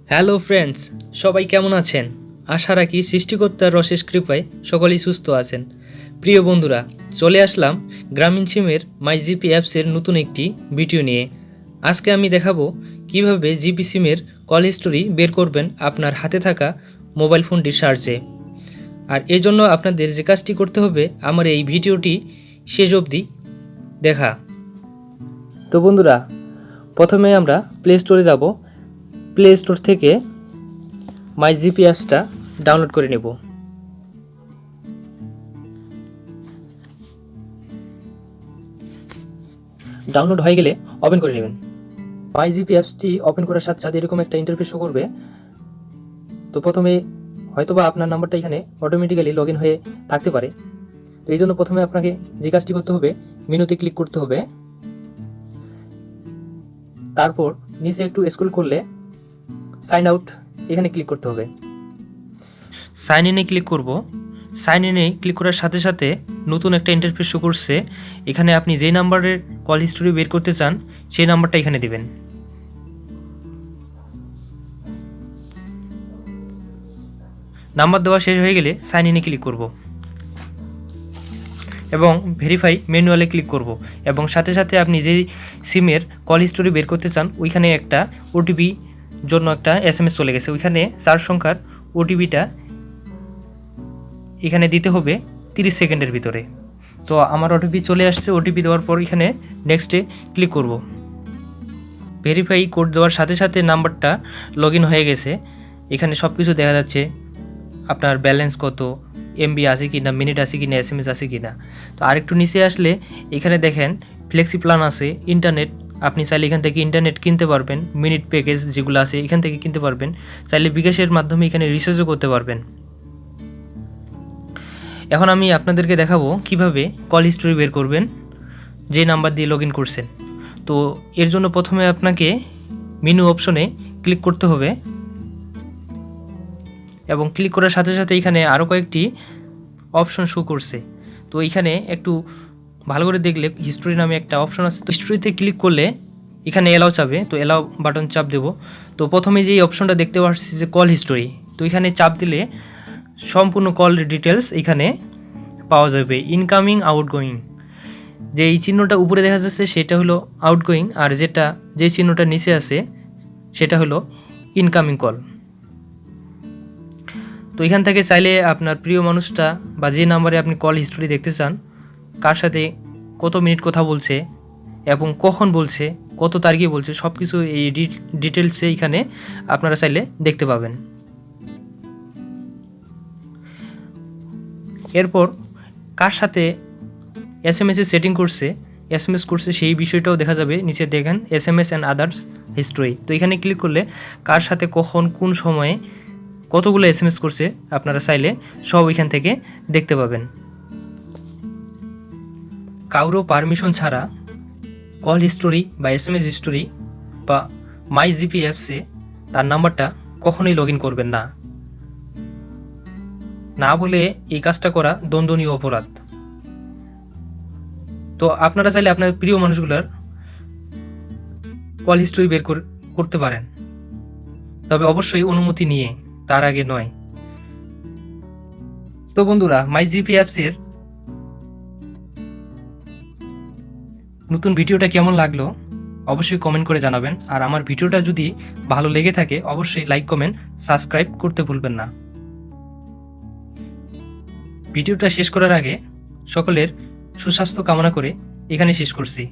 Hello friends, সবাই কেমন আছেন? আশা রাখি সৃষ্টিকর্তার অশেষ কৃপায় সকলেই সুস্থ আছেন। প্রিয় বন্ধুরা, চলে আসলাম গ্রামীণ সিমের মাই জিপি অ্যাপসের নতুন একটি ভিডিও নিয়ে। আজকে আমি দেখাবো কিভাবে জিপি সিমের কল হিস্টোরি বের করবেন আপনার হাতে থাকা মোবাইল ফোনটির সাহায্যে। আর এই জন্য আপনাদের যে কাজটি করতে হবে, আমার এই ভিডিওটি শেষ অবধি দেখা। তো বন্ধুরা, প্রথমে আমরা প্লে স্টোরে যাব। প্লে স্টোর থেকে মাই জিপি অ্যাপসটা ডাউনলোড করে নেব। ডাউনলোড হয়ে গেলে ওপেন করে নেবেন। মাই জিপি অ্যাপসটি ওপেন করার সাথে সাথে এরকম একটা ইন্টারফেস শো করবে। তো প্রথমে হয়তোবা আপনার নাম্বারটা এখানে অটোমেটিক্যালি লগ ইন হয়ে থাকতে পারে। তো এই জন্য প্রথমে আপনাকে যে কাজটি করতে হবে, মেনুতে ক্লিক করতে হবে। তারপর নিচে একটু স্ক্রল করলে সাইন আউট এখানে ক্লিক করতে হবে। সাইন ইনে ক্লিক করব। সাইন ইনে ক্লিক করার সাথে সাথে নতুন একটা ইন্টারফেস শো করছে। এখানে আপনি যে নাম্বারের কল হিস্টোরি বের করতে চান সেই নাম্বারটা এখানে দিবেন। নাম্বার দেওয়া শেষ হয়ে গেলে সাইন ইনে ক্লিক করব এবং ভেরিফাই ম্যানুয়ালে ক্লিক করব এবং সাথে সাথে আপনি যে সিমের কল হিস্টোরি বের করতে চান ওইখানে একটা ওটিপি জন্য একটা এসএমএস চলে গেছে। ওইখানে 4 সংখ্যার ওটিপিটা এখানে দিতে হবে 30 সেকেন্ডের ভিতরে। তো আমার ওটিপি চলে আসছে। ওটিপি দেওয়ার পর এখানে নেক্সটে ক্লিক করব। ভেরিফাই কোড দেওয়ার সাথে সাথে নাম্বারটা লগ ইন হয়ে গেছে। এখানে সব কিছু দেখা যাচ্ছে, আপনার ব্যালেন্স কত, এমবি আছে কি না, মিনিট আছে কি না, এসএমএস আছে কি না। তো আরেকটু নিচে আসলে এখানে দেখেন ফ্লেক্সি প্ল্যান আছে, ইন্টারনেট। আপনি চাইলে এখান থেকে ইন্টারনেট কিনতে পারবেন, মিনিট প্যাকেজ যেগুলো আছে এখান থেকে কিনতে পারবেন। চাইলে বিকাশের মাধ্যমে এখানে রিচার্জও করতে পারবেন। এখন আমি আপনাদেরকে দেখাবো কিভাবে কল হিস্টোরি বের করবেন যে নাম্বার দিয়ে লগ ইন করছেন। তো এর জন্য প্রথমে আপনাকে মেনু অপশনে ক্লিক করতে হবে এবং ক্লিক করার সাথে সাথে এখানে আরও কয়েকটি অপশন শো করছে। তো এখানে একটু ভালো করে দেখলে হিস্টোরি নামে একটা অপশন আছে। তো হিস্টোরিতে ক্লিক করলে এখানে এলাও চাবে, তো এলাও বাটন চাপ দেব। তো প্রথমে যে অপশনটা দেখতে পাচ্ছি যে কল হিস্টোরি, তো এখানে চাপ দিলে সম্পূর্ণ কল ডিটেলস এখানে পাওয়া যাবে। ইনকামিং, আউটগোয়িং, যে এই চিহ্নটা উপরে দেখা যাচ্ছে সেটা হলো আউটগোয়িং, আর যে চিহ্নটা নিচে আছে সেটা হলো ইনকামিং কল। তো এখান থেকে চাইলে আপনার প্রিয় মানুষটা বা যে নাম্বারে আপনি কল হিস্টোরি দেখতে চান, কার সাথে কত মিনিট কথা বলছে এবং কখন বলছে, কত তারিখে বলছে, সব কিছু এই ডিটেলসে এখানে আপনারা চাইলে দেখতে পাবেন। এরপর কার সাথে এসএমএস এর সেটিং করছে, এসএমএস করছে সেই বিষয়টাও দেখা যাবে। নিচে দেখেন এসএমএস অ্যান্ড আদার্স হিস্টোরি। তো এখানে ক্লিক করলে কার সাথে কখন কোন সময়ে কতগুলো এসএমএস করছে আপনারা চাইলে সব এখান থেকে দেখতে পাবেন। কারো পারমিশন ছাড়া কল হিস্টোরি বা এসএমএস হিস্টোরি বা মাই জিপি অ্যাপসে তার নাম্বারটা কখনোই লগ ইন করবেন না। না বলে এই কাজটা করা দণ্ডনীয় অপরাধ। তো আপনারা চাইলে আপনার প্রিয় মানুষগুলোর কল হিস্টোরি বের করতে পারেন, তবে অবশ্যই অনুমতি নিয়ে, তার আগে নয়। তো বন্ধুরা, মাই জিপি অ্যাপসের নতুন ভিডিওটা কেমন লাগলো অবশ্যই কমেন্ট করে জানাবেন। আর আমার ভিডিওটা যদি ভালো লেগে থাকে অবশ্যই লাইক, কমেন্ট, সাবস্ক্রাইব করতে ভুলবেন না। ভিডিওটা শেষ করার আগে সকলের সুস্বাস্থ্য কামনা করে এখানে শেষ করছি।